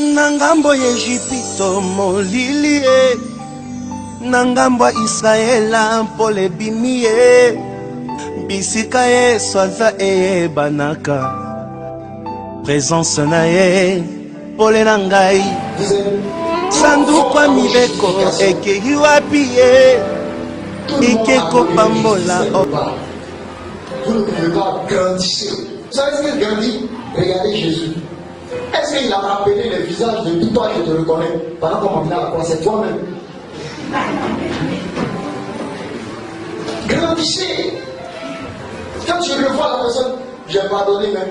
Nangambo Ejipito molilie, nangambo Israela pole bimie, bisika Yesu aza banaka, présence na ye pole na ngai, sanduku ya mibeko ekei wapi ye, ikeko pambola. Vous ne pouvez pas grandir. Vous savez ce qu'il grandit? Regardez Jésus. Est-ce qu'il a rappelé le visage de toi, je te reconnais? Pendant qu'on m'a à la croix, c'est toi-même. Grandissez. Quand tu revois la personne, j'ai pardonné même.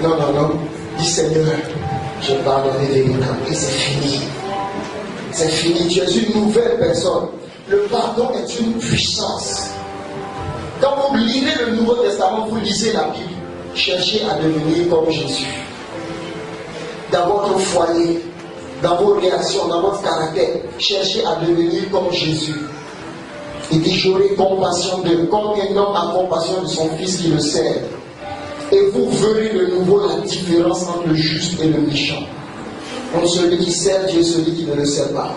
Non. Dis Seigneur, j'ai pardonné les mécans et c'est fini. C'est fini. Tu es une nouvelle personne. Le pardon est une puissance. Quand vous lisez le Nouveau Testament, vous lisez la Bible, cherchez à devenir comme Jésus. Dans votre foyer, dans vos réactions, dans votre caractère, cherchez à devenir comme Jésus. Il dit, j'aurai compassion de combien d'hommes a compassion de son fils qui le sert. Et vous verrez de nouveau la différence entre le juste et le méchant. Entre celui qui sert Dieu et celui qui ne le sert pas.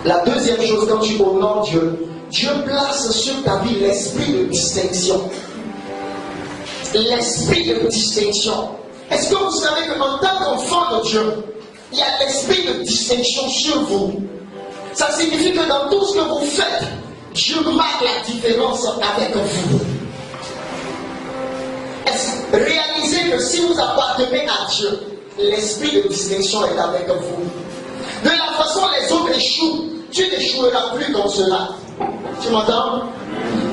La deuxième chose, quand tu honores Dieu, Dieu place sur ta vie l'esprit de distinction. L'esprit de distinction. Est-ce que vous savez qu'en tant qu'enfant de Dieu, il y a l'esprit de distinction sur vous? Ça signifie que dans tout ce que vous faites, Dieu marque la différence avec vous. Réalisez que si vous appartenez à Dieu, l'esprit de distinction est avec vous. De la façon les autres échouent, tu n'échoueras plus comme cela. Tu m'entends?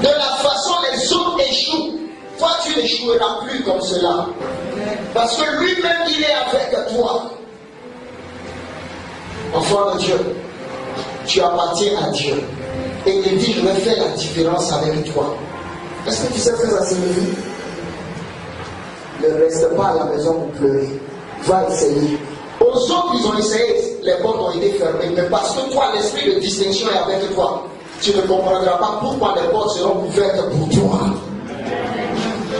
De la façon les autres échouent, toi tu n'échoueras plus comme cela. Parce que lui-même il est avec toi. Enfant de Dieu, tu appartiens à Dieu. Et il dit, je vais faire la différence avec toi. Est-ce que tu sais ce que ça signifie? Ne reste pas à la maison pour pleurer. Va essayer. Aux autres, ils ont essayé, les portes ont été fermées. Mais parce que toi, l'esprit de distinction est avec toi, tu ne comprendras pas pourquoi les portes seront ouvertes pour toi.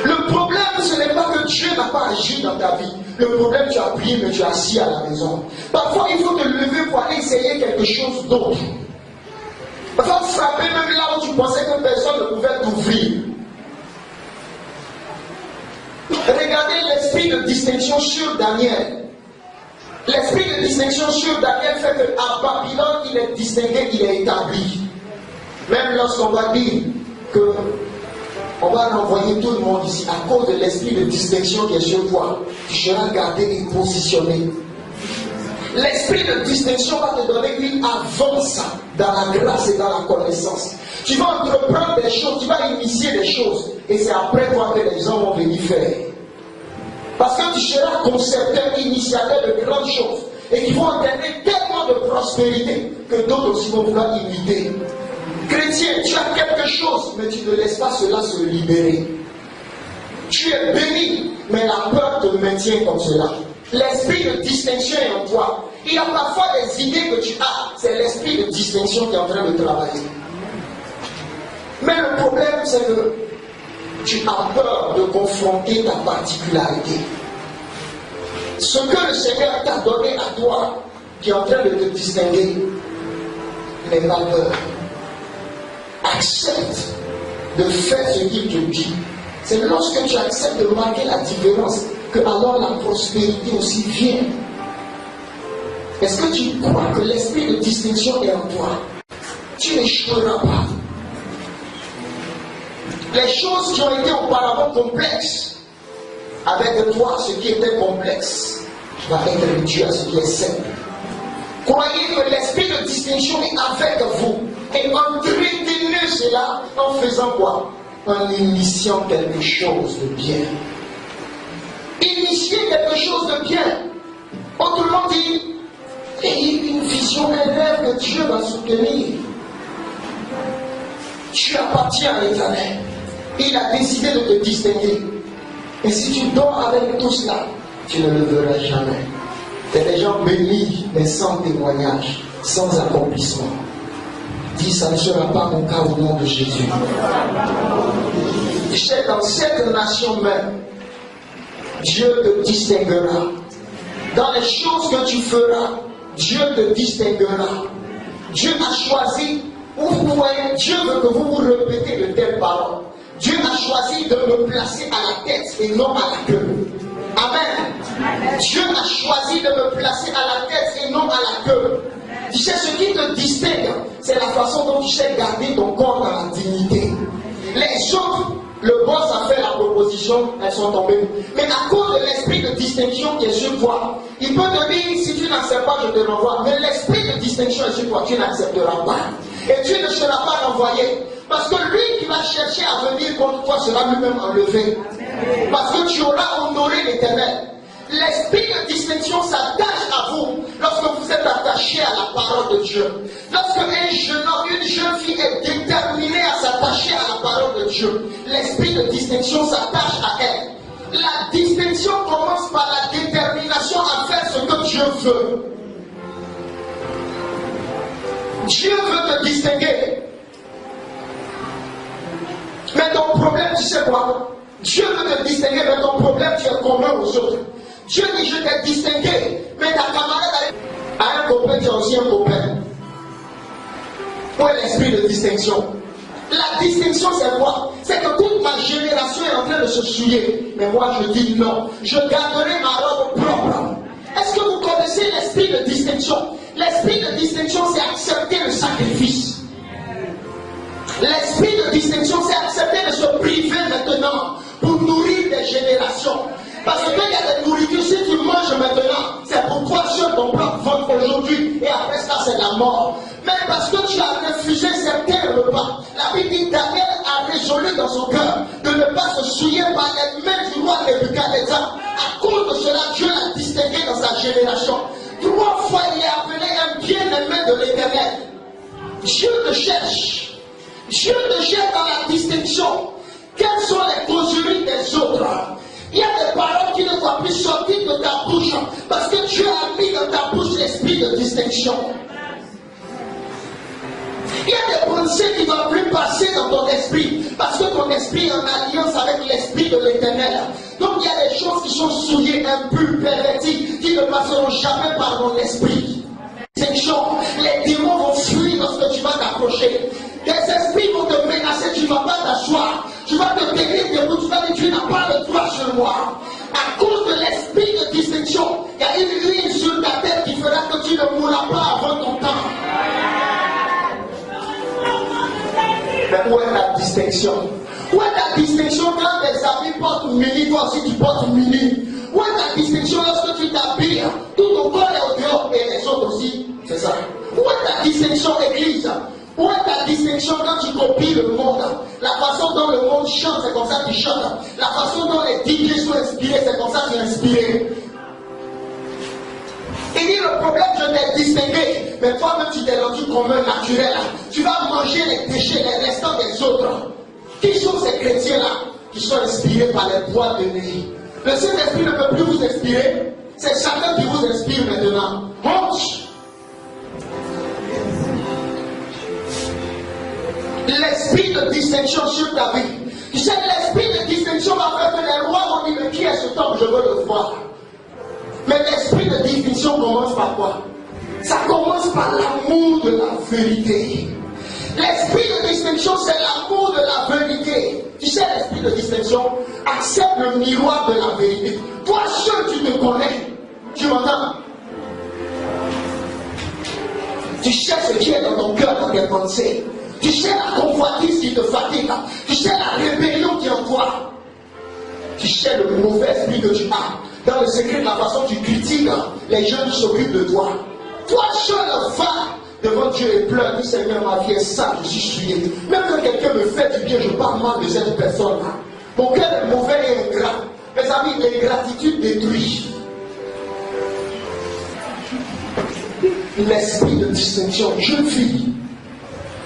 Le problème, ce n'est pas que Dieu n'a pas agi dans ta vie. Le problème, tu as prié, mais tu es assis à la maison. Parfois, il faut te lever pour aller essayer quelque chose d'autre. Parfois, frapper même là où tu pensais que personne ne pouvait t'ouvrir. Regardez l'esprit de distinction sur Daniel. L'esprit de distinction sur Daniel fait qu'à Babylone, il est distingué, il est établi. Même lorsqu'on va dire que on va renvoyer tout le monde ici à cause de l'esprit de distinction qui est sur toi, tu seras gardé et positionné. L'esprit de distinction va te donner une avance dans la grâce et dans la connaissance. Tu vas entreprendre des choses, tu vas initier des choses, et c'est après toi que les gens vont venir faire. Parce que tu seras concepteur, initiateur de grandes choses, et qui vont entraîner tellement de prospérité que d'autres aussi vont vouloir imiter. Chrétien, tu as quelque chose, mais tu ne laisses pas cela se libérer. Tu es béni, mais la peur te maintient comme cela. L'esprit de distinction est en toi. Il y a parfois des idées que tu as, c'est l'esprit de distinction qui est en train de travailler. Mais le problème, c'est que tu as peur de confronter ta particularité. Ce que le Seigneur t'a donné à toi, qui est en train de te distinguer, n'aie pas peur. Accepte de faire ce qu'il te dit. C'est lorsque tu acceptes de marquer la différence que alors la prospérité aussi vient. Est-ce que tu crois que l'esprit de distinction est en toi? Tu n'échoueras pas. Les choses qui ont été auparavant complexes, avec toi, ce qui était complexe va être réduit à ce qui est simple. Croyez que l'esprit de distinction est avec vous et entretenez cela en faisant quoi? En initiant quelque chose de bien. Initier quelque chose de bien. Autrement dit, ayez une vision, un rêve que Dieu va soutenir. Tu appartiens à l'Éternel. Il a décidé de te distinguer. Et si tu dors avec tout cela, tu ne le verras jamais. Il y a des gens bénis, mais sans témoignage, sans accomplissement. Dis, ça ne sera pas mon cas au nom de Jésus. Tu sais, dans cette nation même, Dieu te distinguera. Dans les choses que tu feras, Dieu te distinguera. Dieu a choisi, vous voyez, Dieu veut que vous vous répétez de telles paroles. Dieu a choisi de me placer à la tête et non à la queue. Amen. Dieu a choisi de me placer à la tête et non à la queue. Tu sais, ce qui te distingue, c'est la façon dont tu sais garder ton corps dans la dignité. Les autres, le boss a fait la proposition, elles sont tombées. Mais à cause de l'esprit de distinction qui est sur toi, il peut te dire, si tu n'acceptes pas, je te renvoie. Mais l'esprit de distinction est sur toi, tu n'accepteras pas. Et tu ne seras pas renvoyé. Parce que lui qui va chercher à venir contre toi sera lui-même enlevé. Parce que tu auras honoré l'Éternel. L'esprit de distinction s'attache à vous lorsque vous êtes attaché à la parole de Dieu. Lorsque un jeune homme, une jeune fille est déterminée à s'attacher à la parole de Dieu, l'esprit de distinction s'attache à elle. La distinction commence par la détermination à faire ce que Dieu veut. Dieu veut te distinguer. Mais ton problème, tu sais quoi? Dieu veut te distinguer, mais ton problème, tu es commun aux autres. Dieu dit, je t'ai distingué, mais ta camarade a un copain, tu as aussi un copain. Où est l'esprit de distinction? La distinction, c'est quoi? C'est que toute ma génération est en train de se souiller. Mais moi, je dis non. Je garderai ma robe propre. Est-ce que vous connaissez l'esprit de distinction? L'esprit de distinction, c'est accepter le sacrifice. L'esprit de distinction, c'est accepter de se priver maintenant pour nourrir des générations. Parce que quand il y a des nourritures, si tu manges maintenant, c'est pour toi sur ton propre ventre aujourd'hui. Et après ça, c'est la mort. Mais parce que tu as refusé certains repas, la Bible dit Daniel a résolu dans son cœur de ne pas se souiller par les mains du roi Nebuchadnezzar. À cause de cela, Dieu l'a distingué dans sa génération. 3 fois, il est appelé un bien-aimé de l'Éternel. Dieu te cherche. Dieu te cherche dans la distinction. Quelles sont les causeries des autres? Il y a des paroles qui ne doivent plus sortir de ta bouche parce que Dieu a mis dans ta bouche l'esprit de distinction. Il y a des pensées qui ne doivent plus passer dans ton esprit parce que ton esprit est en alliance avec l'esprit de l'Éternel. Donc il y a des choses qui sont souillées, impures, perverties, qui ne passeront jamais par mon esprit. Les démons vont fuir lorsque tu vas t'approcher. Les esprits vont te menacer, tu ne vas pas t'asseoir. Tu vas te tenir debout, tu vas dire tu n'as pas le droit sur moi. À cause de l'esprit de distinction, il y a une ligne sur ta tête qui fera que tu ne mourras pas avant ton temps. Mais où est la distinction? Où est la distinction quand tes amis portent mini, toi aussi tu portes mini? Où est la distinction lorsque tu t'habilles? Tout ton corps est au dehors et les autres aussi. C'est ça. Où est ta distinction, église? Où est ta distinction quand tu copies le monde? La façon dont le monde chante, c'est comme ça qu'il chante. La façon dont les DJ sont inspirés, c'est comme ça qu'ils sont inspirés. Il dit le problème, je t'ai distingué, mais toi-même tu t'es rendu comme un naturel. Tu vas manger les déchets, les restants des autres. Qui sont ces chrétiens-là qui sont inspirés par les voix de Néhi? Le Saint-Esprit ne peut plus vous inspirer. C'est chacun qui vous inspire maintenant. Honte! L'esprit de distinction sur ta vie. Tu sais, l'esprit de distinction va faire que les rois vont dire, mais qui est cet homme, je veux le voir. Mais l'esprit de distinction commence par quoi? Ça commence par l'amour de la vérité. L'esprit de distinction, c'est l'amour de la vérité. Tu sais, l'esprit de distinction accepte le miroir de la vérité. Toi seul, tu te connais. Tu m'entends? Tu sais ce qui est dans ton cœur, dans tes pensées. Tu sais la convoitise qui te fatigue. Tu sais la rébellion qui est en toi. Tu sais le mauvais esprit que tu as. Dans le secret de la façon dont tu critiques les gens qui s'occupent de toi. Toi seul va devant Dieu et pleure. Dis Seigneur, ma vie est sale, je suis souillé. Même quand quelqu'un me fait du bien, je parle mal de cette personne-là. Mon cœur est mauvais et ingrat. Mes amis, l'ingratitude détruit. L'esprit de distinction, jeune fille.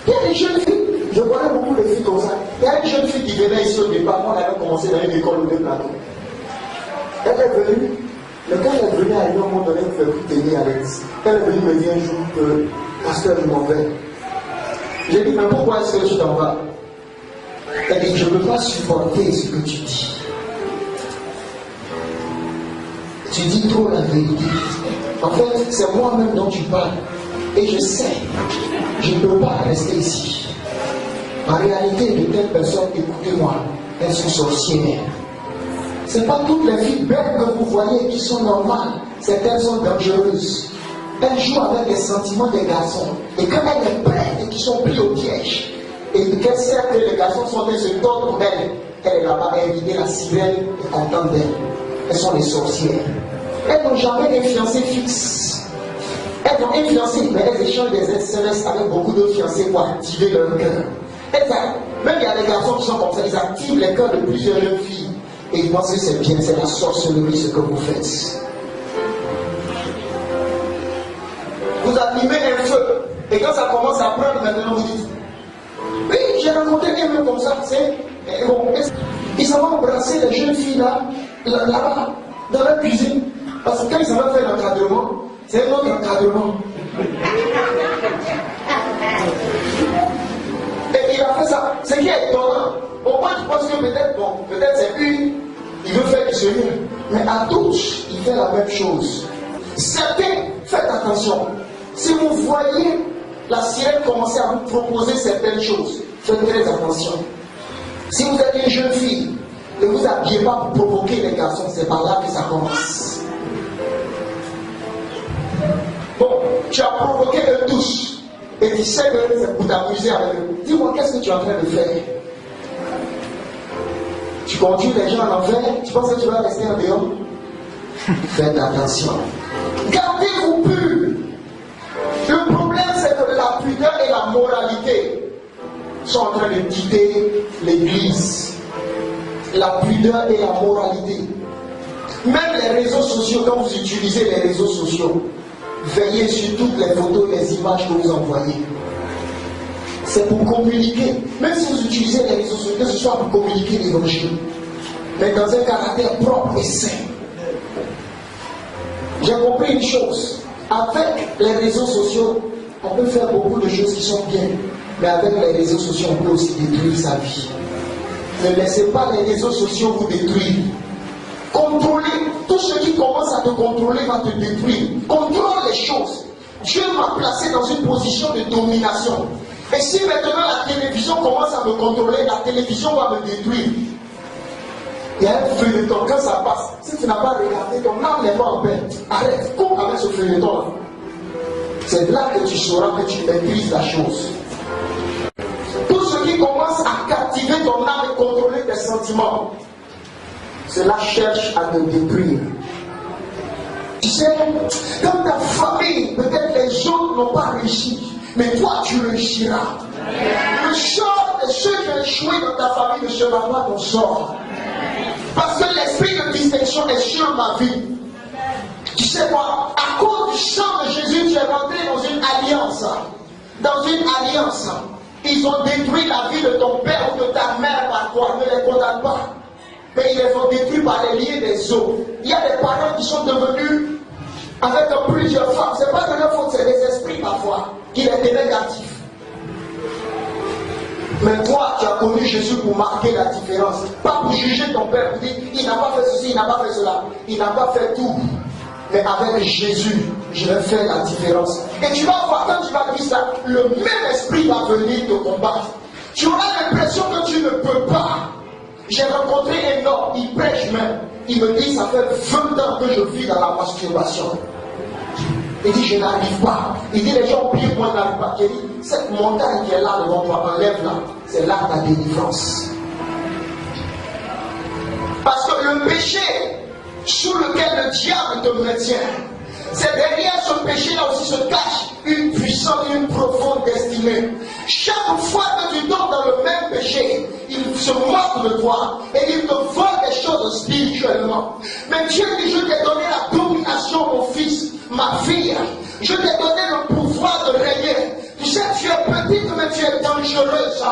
Il y a des jeunes filles, je connais beaucoup de filles comme ça. Il y a une jeune fille qui venait ici au départ, on avait commencé dans une école de plateau. Elle est venue, mais quand elle est venue à un moment donné, elle ne pouvait plus tenir Alex. Elle est venue me dire un jour que, pasteur, je m'en vais. J'ai dit, mais pourquoi est-ce que tu t'en vas? Elle dit, je ne peux pas supporter ce que tu dis. Tu dis trop la vérité. En fait, c'est moi-même dont tu parles. Et je sais, je ne peux pas rester ici. En réalité, de telles personnes, écoutez-moi, elles sont sorcières. Ce n'est pas toutes les filles belles que vous voyez qui sont normales. Certaines sont dangereuses. Elles jouent avec les sentiments des garçons. Et quand elles les prennent et qu'ils sont pris au piège, et qu'elles savent que les garçons sont des se tordent pour elle, elle est là-bas, elle est la sirène est contente d'elle. Elles sont les sorcières. Elles n'ont jamais des fiancés fixes. Elles ont influencé, mais elles échangent des SMS avec beaucoup de fiancés pour activer leur cœur. Même il y a des garçons qui sont comme ça, ils activent les cœurs de plusieurs jeunes filles. Et ils pensent que c'est bien, c'est la sorcellerie ce que vous faites. Vous allumez un feu, et quand ça commence à prendre, maintenant vous dites, oui, j'ai rencontré quelqu'un comme ça, bon, ils s'en vont embrasser les jeunes filles là-bas, dans leur cuisine. Parce que quand ils s'en vont faire l'encadrement, c'est un autre encadrement. Et il a fait ça. Ce qui est étonnant, au moins tu penses que peut-être c'est une, il veut faire du Seigneur. Mais à tous, il fait la même chose. Certains, faites attention. Si vous voyez la sirène commencer à vous proposer certaines choses, faites très attention. Si vous êtes une jeune fille, ne vous habillez pas pour provoquer les garçons, c'est par là que ça commence. Bon, tu as provoqué une touche et tu sais que c'est pour t'amuser avec eux. Dis-moi, qu'est-ce que tu es en train de faire? Tu conduis les gens en enfer, tu penses que tu vas rester en dehors? Faites attention. Gardez-vous purs. Le problème, c'est que la pudeur et la moralité sont en train de quitter l'Église. La pudeur et la moralité. Même les réseaux sociaux, quand vous utilisez les réseaux sociaux, veillez sur toutes les photos et les images que vous envoyez. C'est pour communiquer. Même si vous utilisez les réseaux sociaux, que ce soit pour communiquer l'évangile, mais dans un caractère propre et sain. J'ai compris une chose. Avec les réseaux sociaux, on peut faire beaucoup de choses qui sont bien. Mais avec les réseaux sociaux, on peut aussi détruire sa vie. Ne laissez pas les réseaux sociaux vous détruire. Contrôler, tout ce qui commence à te contrôler va te détruire. Contrôle les choses. Dieu m'a placé dans une position de domination. Et si maintenant la télévision commence à me contrôler, la télévision va me détruire. Il y a un feuilleton, quand ça passe, si tu n'as pas regardé, ton âme n'est pas en paix. Arrête, coupe avec ce feuilleton-là. C'est là que tu sauras que tu maîtrises la chose. Tout ce qui commence à captiver ton âme et contrôler tes sentiments, cela cherche à te détruire. Tu sais, dans ta famille, peut-être les autres n'ont pas réussi, mais toi tu réussiras. Le sort de ceux qui ont échoué dans ta famille ne sera pas ton sort. Parce que l'esprit de distinction est sur ma vie. Tu sais quoi, à cause du sang de Jésus, tu es rentré dans une alliance. Dans une alliance. Ils ont détruit la vie de ton père ou de ta mère par toi. Ne les condamne pas. Mais ils les ont détruits par les liens des os. Il y a des parents qui sont devenus avec plusieurs femmes. Ce n'est pas de leur faute, c'est des esprits parfois qui les tenaient captifs. Mais toi, tu as connu Jésus pour marquer la différence. Pas pour juger ton père, pour dire, il n'a pas fait ceci, il n'a pas fait cela. Il n'a pas fait tout. Mais avec Jésus, je vais faire la différence. Et tu vas voir, quand tu vas dire ça, le même esprit va venir te combattre. Tu auras l'impression que tu ne peux pas. J'ai rencontré un homme, il prêche même. Il me dit, ça fait 20 ans que je vis dans la masturbation. Il dit, je n'arrive pas. Il dit, les gens prient, moi je n'arrive pas. Il dit, cette montagne qui est là devant toi, enlève-la. C'est là ta délivrance. Parce que le péché sous lequel le diable te maintient, c'est derrière ce péché-là aussi se cache une puissante, une profonde destinée. Chaque fois que tu tombes dans le même péché, il se moque de toi et il te vole des choses spirituellement. Mais Dieu dit, je t'ai donné la domination, mon fils, ma fille. Je t'ai donné le pouvoir de régner. Tu sais, tu es petite, mais tu es dangereuse.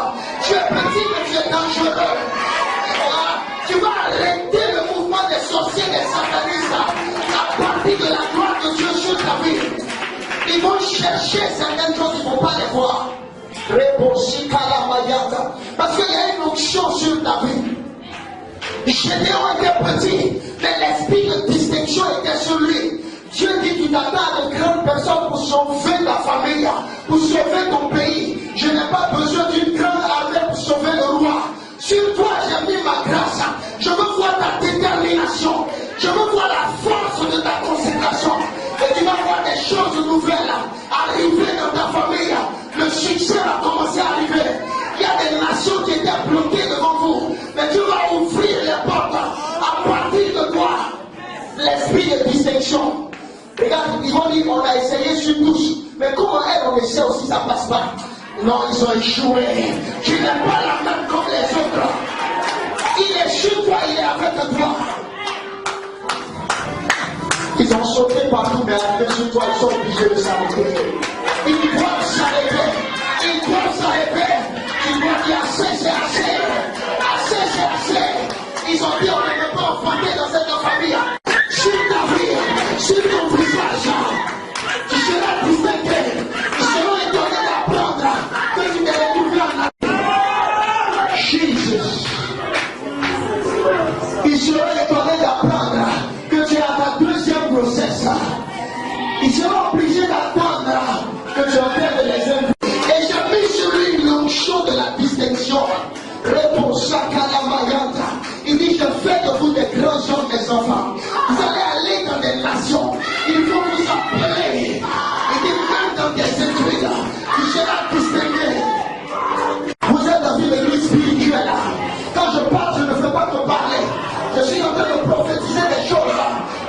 Tu es petite, mais tu es dangereuse. Tu vas arrêter le mouvement des sorciers, des satanistes à partir de la gloire de Dieu sur ta vie. Ils vont chercher certaines choses, ils ne vont pas les voir. Parce qu'il y a une autre l'onction sur ta vie. Gédéon était petit, mais l'esprit de distinction était sur lui. Dieu dit tu t'attends à de grandes personnes pour sauver ta famille, pour sauver ton pays. Je n'ai pas besoin d'une grande armée pour sauver le roi. Sur toi j'ai mis ma grâce. Je veux voir ta détermination. Je veux voir la force de ta consécration. Et tu vas voir des choses nouvelles arriver dans ta famille. Le succès va commencer à arriver. Il y a des nations qui étaient bloquées devant vous. Mais Dieu va ouvrir les portes à partir de toi. L'esprit de distinction. Regarde, ils vont dire on a essayé sur tous. Mais comment elle, on essaie aussi, ça passe pas. Non, ils ont échoué. Tu n'es pas la même comme les autres. Il est sur toi, il est avec toi. Ils ont sauté partout, mais arrivé sur toi, ils sont obligés de s'arrêter. Ils doivent s'arrêter. Ils doivent s'arrêter. Ils doivent dire assez, c'est assez. Assez, c'est assez. Ils ont dit on ne peut pas enfanter dans cette famille. Sur ta vie, sur ton visage, tu seras distingué. Ils seront étonnés d'apprendre que tu t'es retrouvé en Afrique. Jesus. Ils seront étonnés d'apprendre que tu es à ta deuxième grossesse. Ils seront obligés d'attendre que tu es en train de les inviter. Et j'ai mis sur lui l'onction de la distinction. Réponse à Kalamayanta. Il dit, je fais de vous des grands hommes, mes enfants. Vous allez aller dans des nations. Ils vont vous appeler. Il dit, même dans des études, tu seras distingué. Vous êtes dans une église spirituelle. Quand je parle, je ne fais pas te parler. Je suis en train de prophétiser des choses.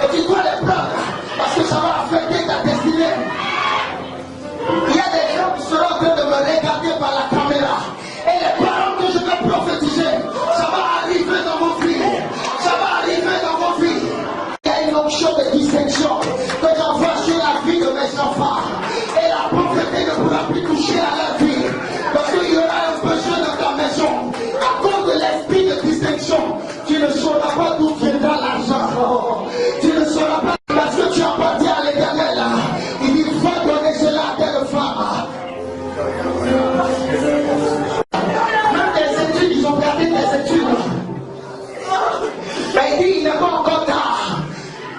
Et tu dois les prendre. Parce que ça va affecter ta destinée. Il y a des gens qui seront en train de me regarder par la caméra. Et les paroles que je vais prophétiser, ça va arriver dans vos vies. Ça va arriver dans vos vies. Il y a une onction de distinction que j'envoie sur la vie de mes enfants. Et la pauvreté ne pourra plus toucher à la vie. Parce qu'il y aura un besoin dans ta maison. À cause de l'esprit de distinction, tu ne sauras pas d'où viendra l'argent. Tu ne sauras pas parce que tu appartiens à l'Éternel. Il dit, va donner cela à telle femme. Même des études, ils ont gardé des études. Mais il dit, il n'est pas encore tard.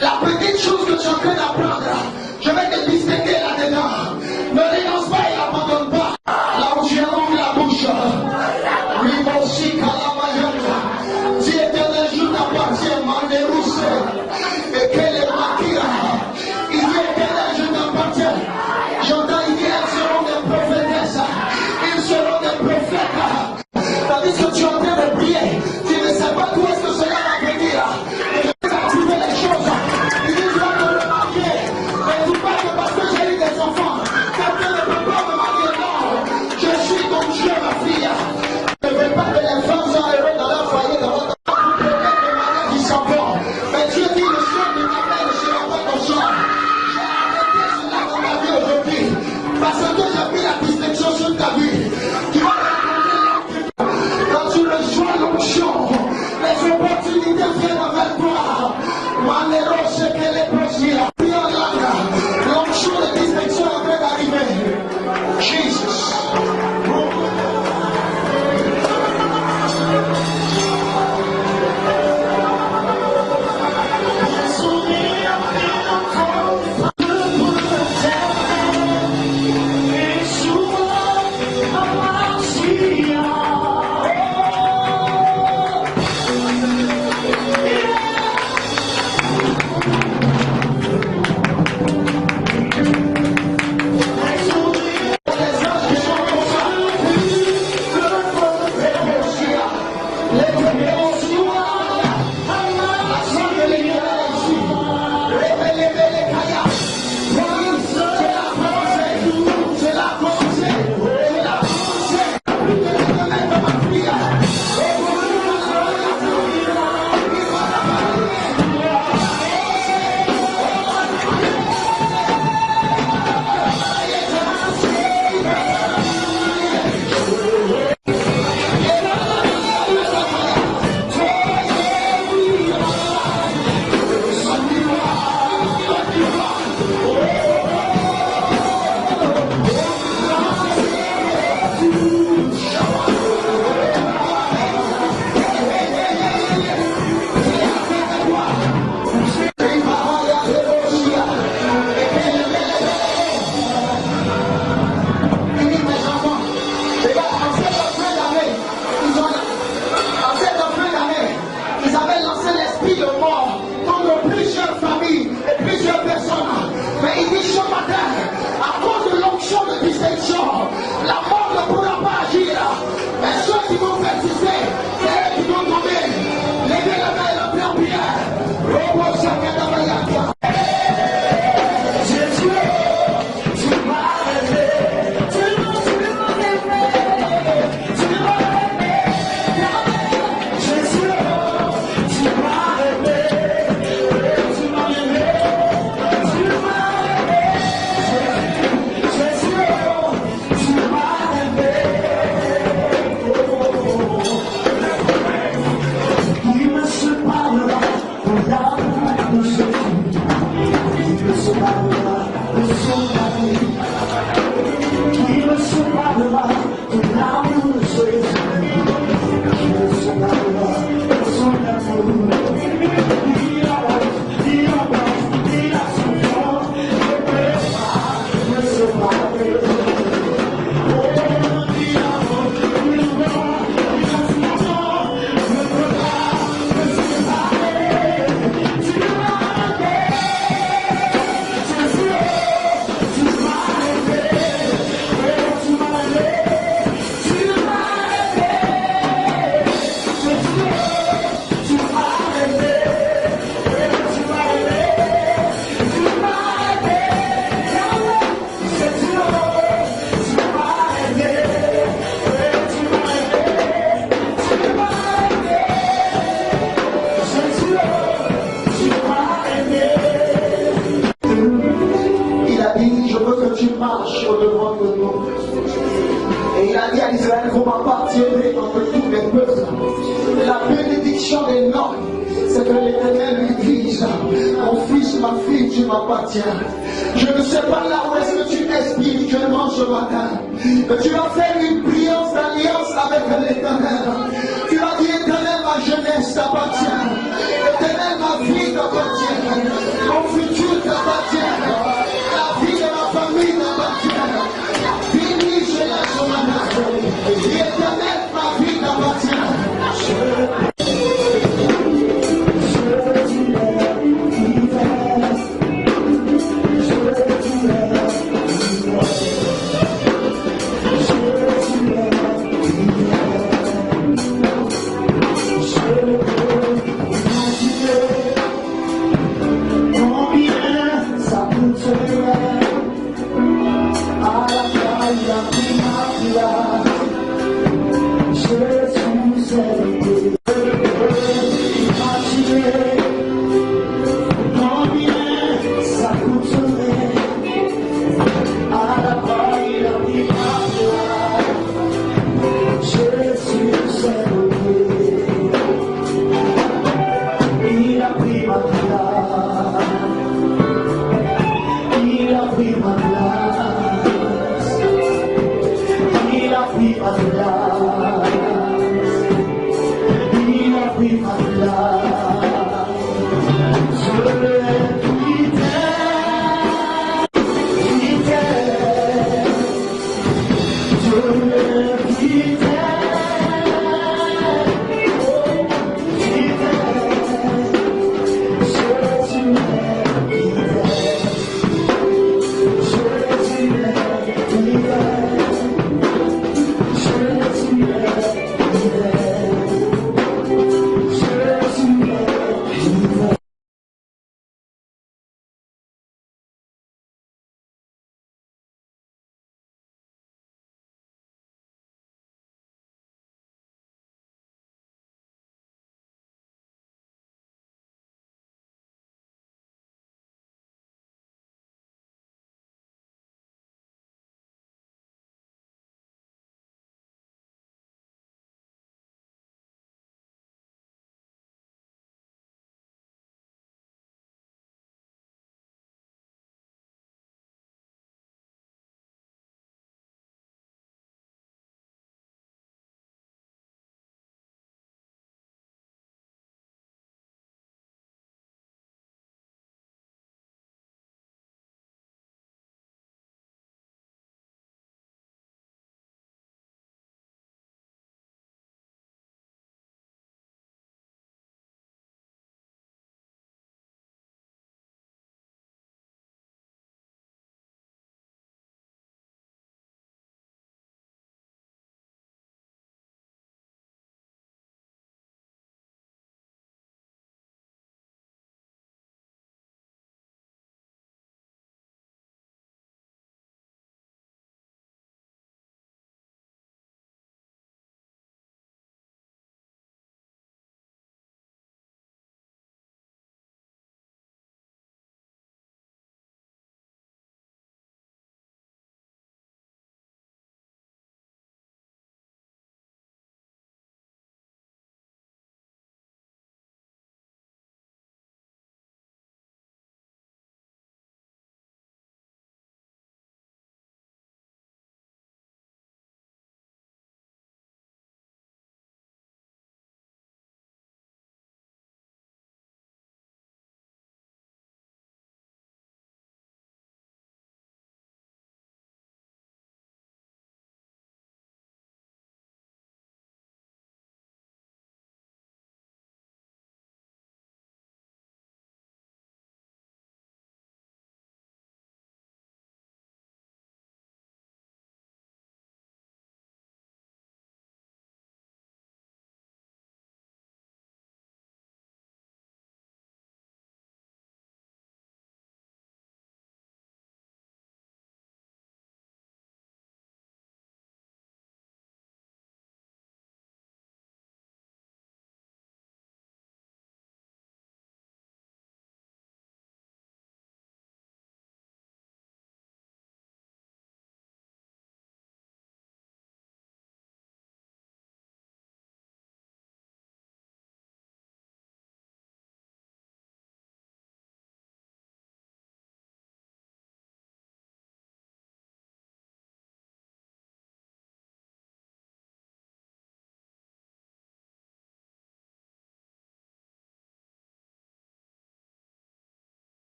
La petite chose que tu es en train d'apprendre, je vais te distinguer là-dedans. Ne renonce pas et n'abandonne pas. Là où tu ouvres la bouche, lui aussi, Kalamayana. Si Éternel, je t'appartiens, Manderousse, et qu'elle est Makira. Il dit, Éternel, je t'appartiens. J'entends, il dit, elles seront des prophétesses. Ils seront des prophètes. Tandis que tu es en train de prier, tu ne sais pas d'où est-ce que cela va venir. Et je vais activer les choses. Il dit, tu vas te remarquer. Mais tu pas que parce que j'ai eu des enfants, quelqu'un ne peut pas me marier. Non, je suis ton Dieu, ma fille. Je ne veux pas que les femmes soient heureuses dans leur foyer, dans votre peut-être de manière qui s'en vont. Mais Dieu dit, le son de ta mère ne sera pas ton son. J'ai arrêté cela dans ta vie aujourd'hui. Parce que j'ai mis la distinction sur ta vie. Tu vas quand tu reçois l'onction, les opportunités viennent avec toi. Manero, c'est qu'elle est possible. L'onction de distinction est en train d'arriver. Jesus. appartiendrai entre tous les peuples. La bénédiction des noms, c'est que l'Éternel lui dise, mon fils, ma fille, tu m'appartiens. Je ne sais pas là où est-ce que tu es spirituellement ce matin, mais tu vas faire une prière d'alliance avec l'Éternel. Tu vas dire, Éternel, ma jeunesse t'appartient. Éternel, ma vie t'appartient. Mon futur t'appartient. La vie de ma famille t'appartient. Dirige-la ce matin. Éternel, ma vie t'appartient.